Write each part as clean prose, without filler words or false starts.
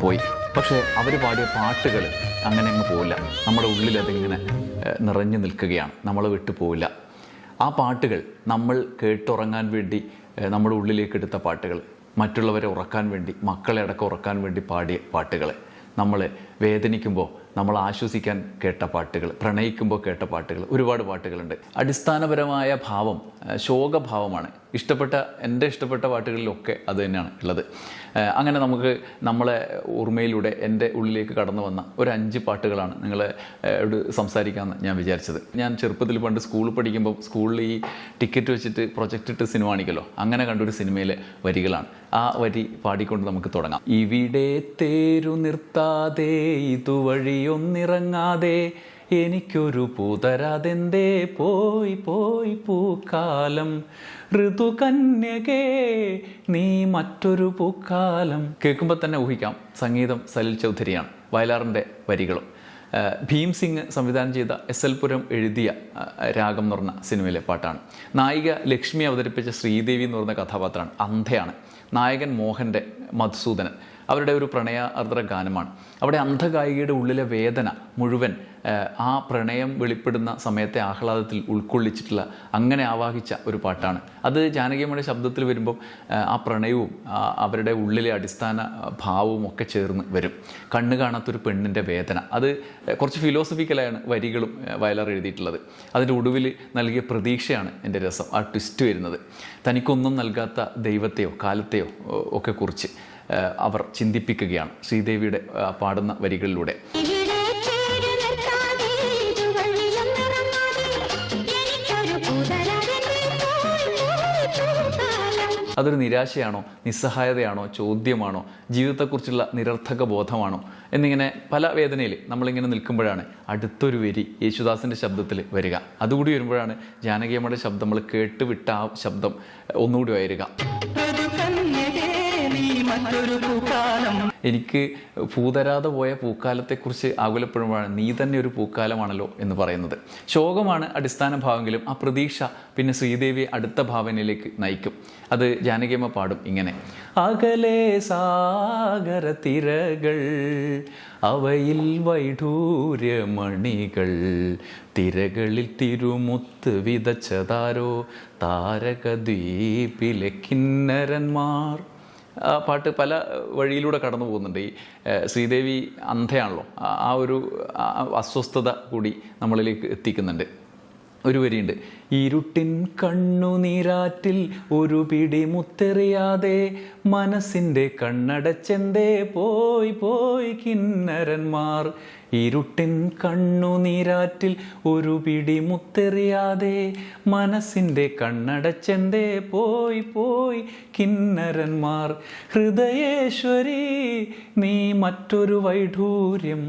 പോയി. പക്ഷേ അവർ പാടിയ പാട്ടുകൾ അങ്ങനെ അങ്ങ് പോവില്ല. നമ്മുടെ ഉള്ളിൽ അതിങ്ങനെ നിറഞ്ഞു നിൽക്കുകയാണ്, നമ്മളെ വിട്ടു പോവില്ല. ആ പാട്ടുകൾ നമ്മൾ കേട്ടുറങ്ങാൻ വേണ്ടി നമ്മുടെ ഉള്ളിലേക്ക് എടുത്ത പാട്ടുകൾ, മറ്റുള്ളവരെ ഉറക്കാൻ വേണ്ടി, മക്കളെ അടക്കം ഉറക്കാൻ വേണ്ടി പാടിയ പാട്ടുകൾ, നമ്മൾ വേദനിക്കുമ്പോൾ നമ്മൾ ആശ്വസിക്കാൻ കേട്ട പാട്ടുകൾ, പ്രണയിക്കുമ്പോൾ കേട്ട പാട്ടുകൾ, ഒരുപാട് പാട്ടുകളുണ്ട്. അടിസ്ഥാനപരമായ ഭാവം ശോകഭാവമാണ്. എൻ്റെ ഇഷ്ടപ്പെട്ട പാട്ടുകളിലൊക്കെ അത് തന്നെയാണ് ഉള്ളത്. അങ്ങനെ നമുക്ക് നമ്മളെ ഓർമ്മയിലൂടെ എൻ്റെ ഉള്ളിലേക്ക് കടന്നു വന്ന ഒരു 5 പാട്ടുകളാണ് നിങ്ങളോട് സംസാരിക്കാമെന്ന് ഞാൻ വിചാരിച്ചത്. ഞാൻ ചെറുപ്പത്തിൽ പണ്ട് സ്കൂളിൽ പഠിക്കുമ്പോൾ സ്കൂളിൽ ഈ ടിക്കറ്റ് വെച്ചിട്ട് പ്രൊജക്റ്റ് ഇട്ട് സിനിമ കാണിക്കല്ലോ, അങ്ങനെ കണ്ടൊരു സിനിമയിലെ വരികളാണ്. ആ വരി പാടിക്കൊണ്ട് നമുക്ക് തുടങ്ങാം. ഇവിടെ തേരു നിർത്താതെ ഇതുവഴിയൊന്നിറങ്ങാതെ എനിക്കൊരു പൂതരാതെന്തേ പോയി പോയി പൂക്കാലം ഋതുകന്യകേ നീ മറ്റൊരു പൂക്കാലം. കേൾക്കുമ്പോൾ തന്നെ ഊഹിക്കാം, സംഗീതം സലിൽ ചൗധരിയാണ്, വയലാറിൻ്റെ വരികളും. ഭീം സിംഗ് സംവിധാനം ചെയ്ത SL പുരം എഴുതിയ രാഗം എന്ന് പറഞ്ഞ സിനിമയിലെ പാട്ടാണ്. നായിക ലക്ഷ്മി അവതരിപ്പിച്ച ശ്രീദേവി എന്ന് പറഞ്ഞ കഥാപാത്രമാണ്, അന്ധയാണ്. നായകൻ മോഹൻ്റെ മധുസൂദനൻ. അവരുടെ ഒരു പ്രണയാർദ്ര ഗാനമാണ്. അവിടെ അന്ധഗായികയുടെ ഉള്ളിലെ വേദന മുഴുവൻ ആ പ്രണയം വെളിപ്പെടുന്ന സമയത്തെ ആഹ്ലാദത്തിൽ ഉൾക്കൊള്ളിച്ചിട്ടുള്ള, അങ്ങനെ ആവാഹിച്ച ഒരു പാട്ടാണ് അത്. ജാനകിയമ്മയുടെ ശബ്ദത്തിൽ വരുമ്പോൾ ആ പ്രണയവും അവരുടെ ഉള്ളിലെ അടിസ്ഥാന ഭാവവും ഒക്കെ ചേർന്ന് വരും. കണ്ണ് കാണാത്തൊരു പെണ്ണിൻ്റെ വേദന, അത് കുറച്ച് ഫിലോസഫിക്കലായാണ് വരികളും വയലാർ എഴുതിയിട്ടുള്ളത്. അതിൻ്റെ ഒടുവിൽ നൽകിയ പ്രതീക്ഷയാണ് എൻ്റെ രസം, ആ ട്വിസ്റ്റ് വരുന്നത്. തനിക്കൊന്നും നൽകാത്ത ദൈവത്തെയോ കാലത്തെയോ ഒക്കെ കുറിച്ച് അവർ ചിന്തിപ്പിക്കുകയാണ് ശ്രീദേവിയുടെ പാടുന്ന വരികളിലൂടെ. അതൊരു നിരാശയാണോ, നിസ്സഹായതയാണോ, ചോദ്യമാണോ, ജീവിതത്തെക്കുറിച്ചുള്ള നിരർത്ഥക ബോധമാണോ എന്നിങ്ങനെ പല വേദനയിൽ നമ്മളിങ്ങനെ നിൽക്കുമ്പോഴാണ് അടുത്തൊരു വരി യേശുദാസിൻ്റെ ശബ്ദത്തിൽ വരിക. അതുകൂടി വരുമ്പോഴാണ് ജാനകിയമ്മയുടെ ശബ്ദം, നമ്മൾ കേട്ടുവിട്ട ആ ശബ്ദം ഒന്നുകൂടി വരിക. എനിക്ക് പൂതരാതെ പോയ പൂക്കാലത്തെക്കുറിച്ച് ആകുലപ്പെടുമ്പോഴാണ് നീ തന്നെ ഒരു പൂക്കാലമാണല്ലോ എന്ന് പറയുന്നത്. ശോകമാണ് അടിസ്ഥാന ഭാവമെങ്കിലും ആ പ്രതീക്ഷ പിന്നെ ശ്രീദേവിയെ അടുത്ത ഭാവനയിലേക്ക് നയിക്കും. അത് ജാനകിയമ്മ പാടും ഇങ്ങനെ: അകലെ സാഗര തിരകൾ, അവയിൽ വൈഢൂര്യമണികൾ, തിരകളിൽ തിരുമുത്ത് വിതച്ചതാരോ താരകദ്വീപിലെ കിന്നരന്മാർ. ആ പാട്ട് പല വഴിയിലൂടെ കടന്നു പോകുന്നുണ്ട്. ഈ ശ്രീദേവി അന്ധയാണല്ലോ, ആ ഒരു അസ്വസ്ഥത കൂടി നമ്മളിലേക്ക് എത്തിക്കുന്നുണ്ട്. ഒരു വരിയുണ്ട്: ഇരുട്ടിൻ കണ്ണുനീരാറ്റിൽ ഒരു പിടി മുത്തെറിയാതെ മനസ്സിൻ്റെ കണ്ണടച്ചെന്തേ പോയി പോയി കിന്നരന്മാർ. ഇരുട്ടിൻ കണ്ണുനീരാറ്റിൽ ഒരു പിടി മുത്തെറിയാതെ മനസ്സിൻ്റെ കണ്ണടച്ചെന്തേ പോയി പോയി കിന്നരന്മാർ. ഹൃദയേശ്വരി നീ മറ്റൊരു വൈഢൂര്യം,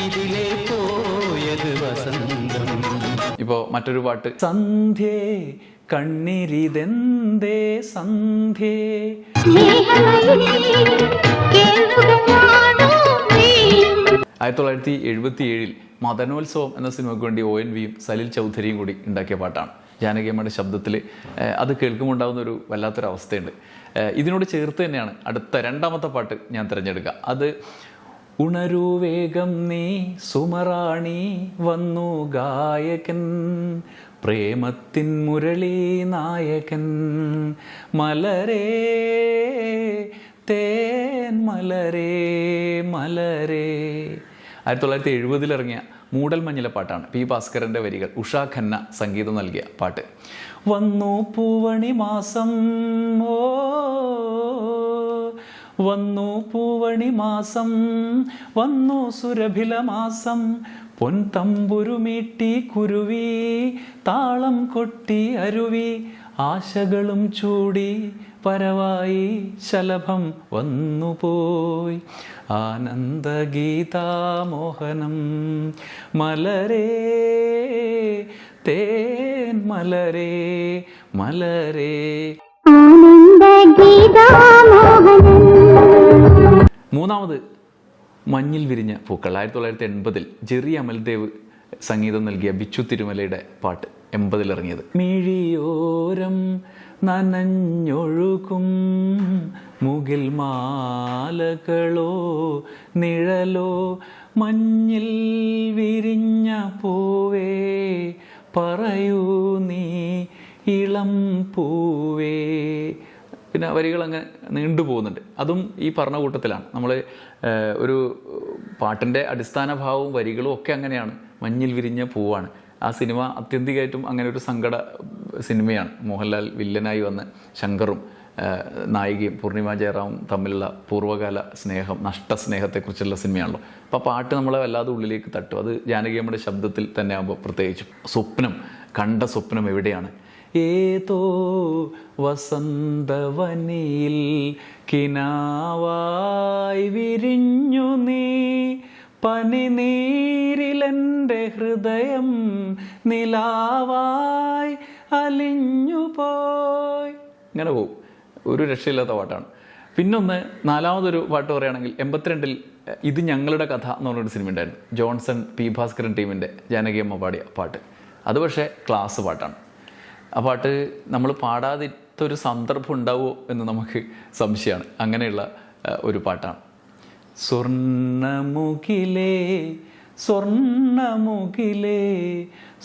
ഇതിലേ പോയത് വസന്തം. ഇപ്പോൾ മറ്റൊരു പാട്ട്: സന്ധ്യേ കണ്ണിരിതെന്തേ സന്ധ്യേ. 1977 മദനോത്സവം എന്ന സിനിമയ്ക്ക് വേണ്ടി ONVയും സലിൽ ചൗധരിയും കൂടി ഉണ്ടാക്കിയ പാട്ടാണ്. ജാനകിയമ്മയുടെ ശബ്ദത്തിൽ അത് കേൾക്കുമ്പോൾ ഉണ്ടാകുന്ന ഒരു വല്ലാത്തൊരു അവസ്ഥയുണ്ട്. ഇതിനോട് ചേർത്ത് തന്നെയാണ് അടുത്ത രണ്ടാമത്തെ പാട്ട് ഞാൻ തിരഞ്ഞെടുക്കുക. അത് ഉണരൂ വേഗം നീ സുമറാണി വന്നു ഗായകൻ, പ്രേമത്തിൻ മുരളി നായകൻ, മലരേ തേൻ മലരേ മലരേ. 1970 ഇറങ്ങിയ മൂടൽമഞ്ഞിലെ പാട്ടാണ്. P. ഭാസ്കരൻ്റെ വരികൾ, ഉഷാ ഖന്ന സംഗീതം നൽകിയ പാട്ട്. വന്നു പൂവണി മാസം, ഓ വന്നു പൂവണി മാസം, വന്നു സുരഭില മാസം, പൊൻതമ്പുരുമീട്ടി കുരുവി, താളം കൊട്ടി അരുവി, ആശകളും ചൂടി പരവായി ശലഭം വന്നുപോയി, ആനന്ദഗീതാമോഹനം, മലരേ തേൻ മലരേ മലരേ. മൂന്നാമത് മഞ്ഞിൽ വിരിഞ്ഞ പൂക്കൾ. 1980 ജെറി അമൽദേവ് സംഗീതം നൽകിയ ബിച്ചു തിരുമലയുടെ പാട്ട്, 80 ഇറങ്ങിയത്. മിഴിയോരം നനഞ്ഞൊഴുകും മുകിൽ മാലകളോ നിഴലോ മഞ്ഞിൽ വിരിഞ്ഞ പൂവേ പറയൂ നീ ഇളം പൂവേ. പിന്നെ വരികൾ അങ്ങ് നീണ്ടു പോകുന്നുണ്ട്. അതും ഈ പറഞ്ഞ കൂട്ടത്തിലാണ്. നമ്മൾ ഒരു പാട്ടിൻ്റെ അടിസ്ഥാന ഭാവവും വരികളും ഒക്കെ അങ്ങനെയാണ്. മഞ്ഞിൽ വിരിഞ്ഞ പൂവാണ്. ആ സിനിമ ആത്യന്തികമായിട്ടും അങ്ങനെ ഒരു സങ്കട സിനിമയാണ്. മോഹൻലാൽ വില്ലനായി വന്ന് ശങ്കറും നായികയും പൂർണിമ ജയറാമും തമ്മിലുള്ള പൂർവ്വകാല സ്നേഹം, നഷ്ടസ്നേഹത്തെക്കുറിച്ചുള്ള സിനിമയാണല്ലോ. അപ്പോൾ ആ പാട്ട് നമ്മളെ വല്ലാതെ ഉള്ളിലേക്ക് തട്ടും. അത് ജാനകിയമ്മയുടെ ശബ്ദത്തിൽ തന്നെ ആകുമ്പോൾ പ്രത്യേകിച്ചും. സ്വപ്നം, കണ്ട സ്വപ്നം എവിടെയാണ്? ഏതോ വസന്തവനിയിൽ കിനാവായി വിരിഞ്ഞു നീ, പനിനീരിലെൻ്റെ ഹൃദയം നിലാവായി അലിഞ്ഞു പോയി. ഇങ്ങനെ പോവും. ഒരു രക്ഷയില്ലാത്ത പാട്ടാണ്. പിന്നൊന്ന് നാലാമതൊരു പാട്ട് പറയുകയാണെങ്കിൽ 82-ൽ ഇത് ഞങ്ങളുടെ കഥ എന്ന് പറഞ്ഞൊരു സിനിമ ഉണ്ടായിരുന്നു. ജോൺസൺ പി ഭാസ്കരൻ ടീമിൻ്റെ ജാനകിയമ്മ പാടിയ പാട്ട്. അത് പക്ഷേ ക്ലാസ് പാട്ടാണ്. ആ പാട്ട് നമ്മൾ പാടാതിട്ടൊരു സന്ദർഭം ഉണ്ടാവുമോ എന്ന് നമുക്ക് സംശയമാണ്. അങ്ങനെയുള്ള ഒരു പാട്ടാണ്. സ്വർണ്ണമുകിലേ സ്വർണ്ണമുകിലേ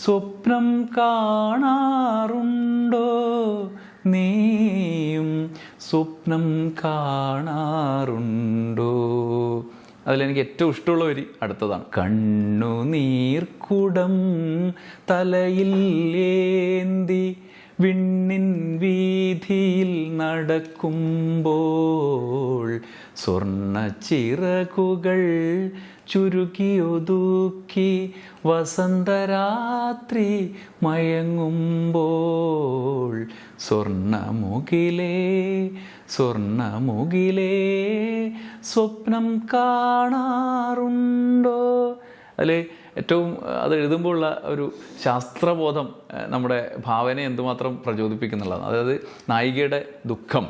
സ്വപ്നം കാണാറുണ്ടോ, നീയും സ്വപ്നം കാണാറുണ്ടോ. അതിലെനിക്ക് ഏറ്റവും ഇഷ്ടമുള്ള വരി അടുത്തതാണ്. കണ്ണുനീർക്കുടം തലയിൽ ഏന്തി വിണ്ണിൻ വീതിയിൽ നടക്കുമ്പോൾ, സ്വർണ്ണ ചിറകുകൾ ചുരുക്കിയൊതുക്കി വസന്തരാത്രി മയങ്ങുമ്പോൾ, സ്വർണ്ണമുകിലേ സ്വർണ്ണമുകിലേ സ്വപ്നം കാണാറുണ്ടോ. അതിൽ ഏറ്റവും അത് എഴുതുമ്പോഴുള്ള ഒരു ശാസ്ത്രബോധം നമ്മുടെ ഭാവനയെ എന്തുമാത്രം പ്രചോദിപ്പിക്കുന്നുള്ളതാണ്. അതായത് നായികയുടെ ദുഃഖം,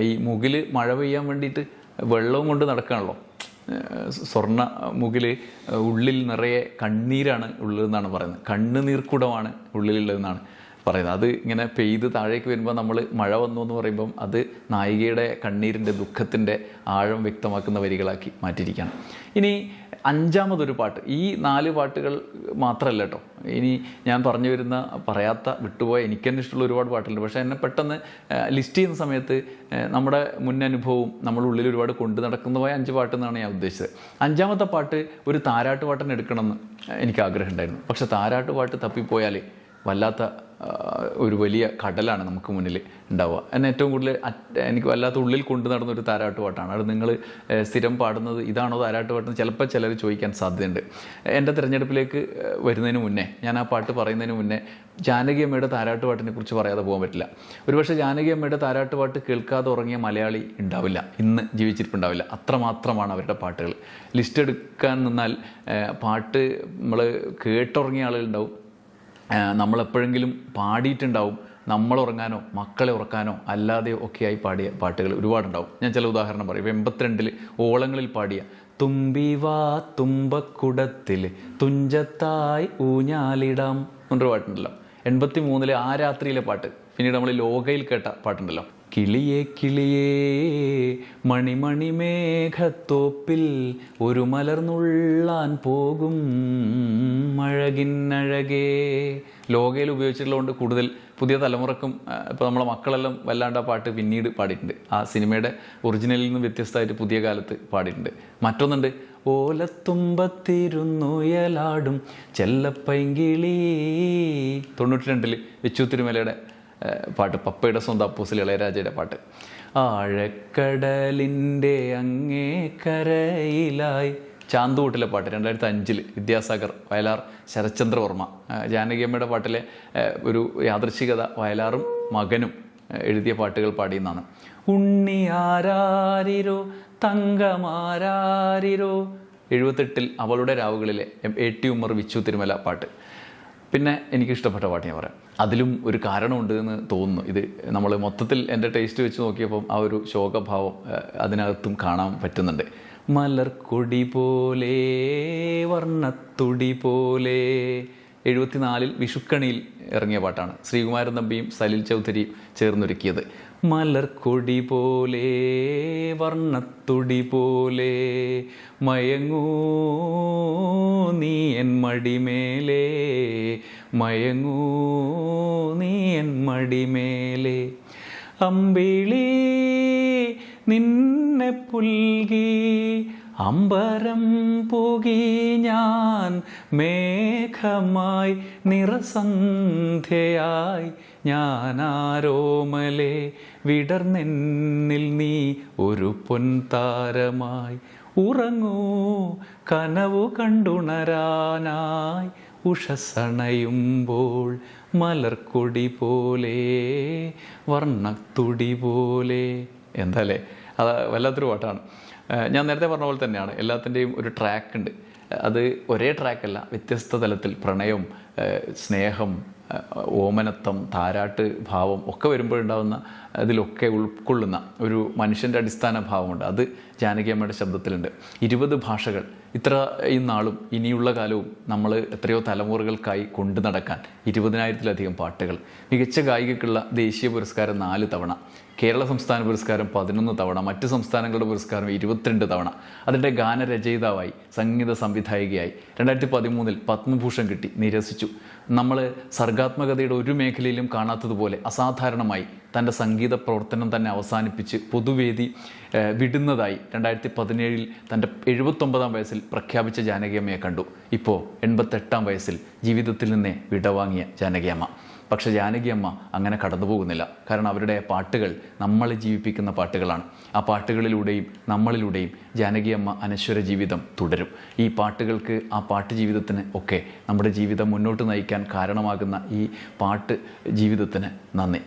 ഈ മുകിൽ മഴ പെയ്യാൻ വേണ്ടിയിട്ട് വെള്ളവും കൊണ്ട് നടക്കുകയാണല്ലോ. സ്വർണ്ണ മുകിൽ ഉള്ളിൽ നിറയെ കണ്ണീരാണ് ഉള്ളതെന്നാണ് പറയുന്നത്. കണ്ണുനീർക്കുടമാണ് ഉള്ളിലുള്ളതെന്നാണ് പറയുന്നത്. അത് ഇങ്ങനെ പെയ്ത് താഴേക്ക് വരുമ്പോൾ നമ്മൾ മഴ വന്നു എന്ന് പറയുമ്പം അത് നായികയുടെ കണ്ണീരിൻ്റെ ദുഃഖത്തിൻ്റെ ആഴം വ്യക്തമാക്കുന്ന വരികളാക്കി മാറ്റിയിരിക്കുകയാണ്. ഇനി അഞ്ചാമതൊരു പാട്ട്. ഈ 4 പാട്ടുകൾ മാത്രമല്ല കേട്ടോ. ഇനി ഞാൻ പറഞ്ഞു വരുന്ന പറയാത്ത വിട്ടുപോയ എനിക്ക് തന്നെ ഇഷ്ടമുള്ള ഒരുപാട് പാട്ടുണ്ട്. പക്ഷേ എന്നെ പെട്ടെന്ന് ലിസ്റ്റ് ചെയ്യുന്ന സമയത്ത് നമ്മുടെ മുൻ അനുഭവവും നമ്മളുള്ളിൽ ഒരുപാട് കൊണ്ടു നടക്കുന്നതായ 5 പാട്ട് എന്നാണ് ഞാൻ ഉദ്ദേശിച്ചത്. 5-മത്തെ പാട്ട് ഒരു താരാട്ട് പാട്ടിന് എടുക്കണമെന്ന് എനിക്ക് ആഗ്രഹം ഉണ്ടായിരുന്നു. പക്ഷെ താരാട്ട് പാട്ട് തപ്പിപ്പോയാൽ വല്ലാത്ത ഒരു വലിയ കടലാണ് നമുക്ക് മുന്നിൽ ഉണ്ടാവുക. എന്നെ ഏറ്റവും കൂടുതൽ എനിക്ക് വല്ലാത്ത ഉള്ളിൽ കൊണ്ടു നടന്നൊരു താരാട്ട് പാട്ടാണ്. അത് നിങ്ങൾ സ്ഥിരം പാടുന്നത് ഇതാണോ താരാട്ട് പാട്ടെന്ന് ചിലപ്പോൾ ചിലർ ചോദിക്കാൻ സാധ്യതയുണ്ട്. എൻ്റെ തിരഞ്ഞെടുപ്പിലേക്ക് വരുന്നതിന് മുന്നേ, ഞാൻ ആ പാട്ട് പറയുന്നതിന് മുന്നേ ജാനകിയമ്മയുടെ താരാട്ട് പാട്ടിനെ കുറിച്ച് പറയാതെ പോകാൻ പറ്റില്ല. ഒരുപക്ഷെ ജാനകിയമ്മയുടെ താരാട്ട് പാട്ട് കേൾക്കാതെ ഉറങ്ങിയ മലയാളി ഉണ്ടാവില്ല, ഇന്ന് ജീവിച്ചിരിപ്പുണ്ടാവില്ല. അത്രമാത്രമാണ് അവരുടെ പാട്ടുകൾ. ലിസ്റ്റ് എടുക്കാൻ നിന്നാൽ പാട്ട് നമ്മൾ കേട്ടുറങ്ങിയ ആളുകളുണ്ടാവും, നമ്മളെപ്പോഴെങ്കിലും പാടിയിട്ടുണ്ടാവും, നമ്മളുറങ്ങാനോ മക്കളെ ഉറക്കാനോ അല്ലാതെയോ ഒക്കെയായി പാടിയ പാട്ടുകൾ ഒരുപാടുണ്ടാവും. ഞാൻ ചില ഉദാഹരണം പറയും. 82-ൽ ഓളങ്ങളിൽ പാടിയ തുമ്പിവാ തുമ്പക്കുടത്തിൽ തുഞ്ചത്തായി ഊഞ്ഞാലിടാം എന്നൊരു പാട്ടുണ്ടല്ലോ. 83-ലെ ആ രാത്രിയിലെ പാട്ട്. പിന്നീട് നമ്മൾ ലോകയിൽ കേട്ട പാട്ടുണ്ടല്ലോ. കിളിയേ കിളിയേ മണിമണി മേഘത്തോപ്പിൽ ഒരു മലർന്നുള്ളാൻ പോകും അഴകിന്നഴകേ. ലോകയിൽ ഉപയോഗിച്ചിട്ടുള്ളതുകൊണ്ട് കൂടുതൽ പുതിയ തലമുറക്കും ഇപ്പോൾ നമ്മളെ മക്കളെല്ലാം വല്ലാണ്ട് ആ പാട്ട് പിന്നീട് പാടിയിട്ടുണ്ട്. ആ സിനിമയുടെ ഒറിജിനലിൽ നിന്ന് വ്യത്യസ്തമായിട്ട് പുതിയ കാലത്ത് പാടിയിട്ടുണ്ട്. മറ്റൊന്നുണ്ട്, ഓലത്തുമ്പത്തിരുന്നുയലാടും ചെല്ലപ്പൈങ്കിളി. 92-ൽ വിച്ചു തിരുമലയുടെ പാട്ട്, പപ്പയുടെ സ്വന്തം അപ്പൂസിൽ ഇളയരാജയുടെ പാട്ട്. ആഴക്കടലിൻ്റെ അങ്ങേക്കരയിലായി ചാന്തുകൂട്ടിലെ പാട്ട് 2005-ൽ വിദ്യാസാഗർ, വയലാർ, ശരത്ചന്ദ്രവർമ്മ. ജാനകിയമ്മയുടെ പാട്ടിലെ ഒരു യാദൃശ്ചികത വയലാറും മകനും എഴുതിയ പാട്ടുകൾ പാടിയെന്നാണ്. ഉണ്ണി ആരാരിരോ തങ്കമാരാരിരോ 78-ൽ അവളുടെ രാവുകളിലെ AT ഉമ്മർ വിച്ചു തിരുമല പാട്ട്. പിന്നെ എനിക്കിഷ്ടപ്പെട്ട പാട്ട് ഞാൻ പറയാം. അതിലും ഒരു കാരണമുണ്ട് എന്ന് തോന്നുന്നു. ഇത് നമ്മൾ മൊത്തത്തിൽ എൻ്റെ ടേസ്റ്റ് വെച്ച് നോക്കിയപ്പം ആ ഒരു ശോകഭാവം അതിനകത്തും കാണാൻ പറ്റുന്നുണ്ട്. മലർക്കൊടി പോലെ വർണ്ണത്തുടി പോലെ 1974 വിഷുക്കണിയിൽ ഇറങ്ങിയ പാട്ടാണ്. ശ്രീകുമാരൻ തമ്പിയും സലിൽ ചൗധരിയും ചേർന്നൊരുക്കിയത്. മലർക്കൊടി പോലെ വർണ്ണത്തൊടി പോലെ മയങ്ങൂ നീ എൻ മടിമേലേ, മയങ്ങൂ നീ എൻ മടിമേലേ. അമ്പിളി നിന്നെ പുൽകി അമ്പരം പുകി ഞാൻ മേഘമായി നിറസന്ധ്യയായി ഞാനാരോമലേ വിടർന്നെന്നിൽ നീ ഒരു പൊൻതാരമായി. ഉറങ്ങൂ കനവു കണ്ടുണരാനായി ഉഷസണയുമ്പോൾ മലർക്കൊടി പോലെ വർണ്ണത്തുടി പോലെ. എന്താല്ലേ, അത് വല്ലാത്തൊരു പാട്ടാണ്. ഞാൻ നേരത്തെ പറഞ്ഞ പോലെ തന്നെയാണ്, എല്ലാത്തിൻ്റെയും ഒരു ട്രാക്ക് ഉണ്ട്. അത് ഒരേ ട്രാക്കല്ല, വ്യത്യസ്ത തലത്തിൽ പ്രണയം, സ്നേഹം, ഓമനത്വം, താരാട്ട് ഭാവം ഒക്കെ വരുമ്പോഴുണ്ടാകുന്ന അതിലൊക്കെ ഉൾക്കൊള്ളുന്ന ഒരു മനുഷ്യൻ്റെ അടിസ്ഥാന ഭാവമുണ്ട്. അത് ജാനകി അമ്മയുടെ ശബ്ദത്തിലുണ്ട്. 20 ഭാഷകൾ ഇത്രയും നാളും ഇനിയുള്ള കാലവും നമ്മൾ എത്രയോ തലമുറകൾക്കായി കൊണ്ടു നടക്കാൻ 20,000-ലധികം പാട്ടുകൾ. മികച്ച ഗായികയ്ക്കുള്ള ദേശീയ പുരസ്കാരം 4 തവണ, കേരള സംസ്ഥാന പുരസ്കാരം 11 തവണ, മറ്റ് സംസ്ഥാനങ്ങളുടെ പുരസ്കാരം 22 തവണ. അതിൻ്റെ ഗാനരചയിതാവായി, സംഗീത സംവിധായികയായി 2013 പത്മഭൂഷൺ കിട്ടി, നിരസിച്ചു. നമ്മൾ സർഗാത്മകതയുടെ ഒരു മേഖലയിലും കാണാത്തതുപോലെ അസാധാരണമായി തൻ്റെ സംഗീത പ്രവർത്തനം തന്നെ അവസാനിപ്പിച്ച് പൊതുവേദി വിടുന്നതായി 2017 തൻ്റെ 79-ാം വയസ്സിൽ പ്രഖ്യാപിച്ച ജാനകിയമ്മയെ കണ്ടു. ഇപ്പോൾ 88-ാം വയസ്സിൽ ജീവിതത്തിൽ നിന്നേ വിടവാങ്ങിയ ജാനകിയമ്മ. പക്ഷേ ജാനകിയമ്മ അങ്ങനെ കടന്നു പോകുന്നില്ല. കാരണം അവരുടെ പാട്ടുകൾ നമ്മളെ ജീവിപ്പിക്കുന്ന പാട്ടുകളാണ്. ആ പാട്ടുകളിലൂടെയും നമ്മളിലൂടെയും ജാനകിയമ്മ അനശ്വര ജീവിതം തുടരും. ഈ പാട്ടുകൾക്ക്, ആ പാട്ട് ജീവിതത്തിന് ഒക്കെ നമ്മുടെ ജീവിതം മുന്നോട്ട് നയിക്കാൻ കാരണമാകുന്ന ഈ പാട്ട് ജീവിതത്തിന് നന്ദി.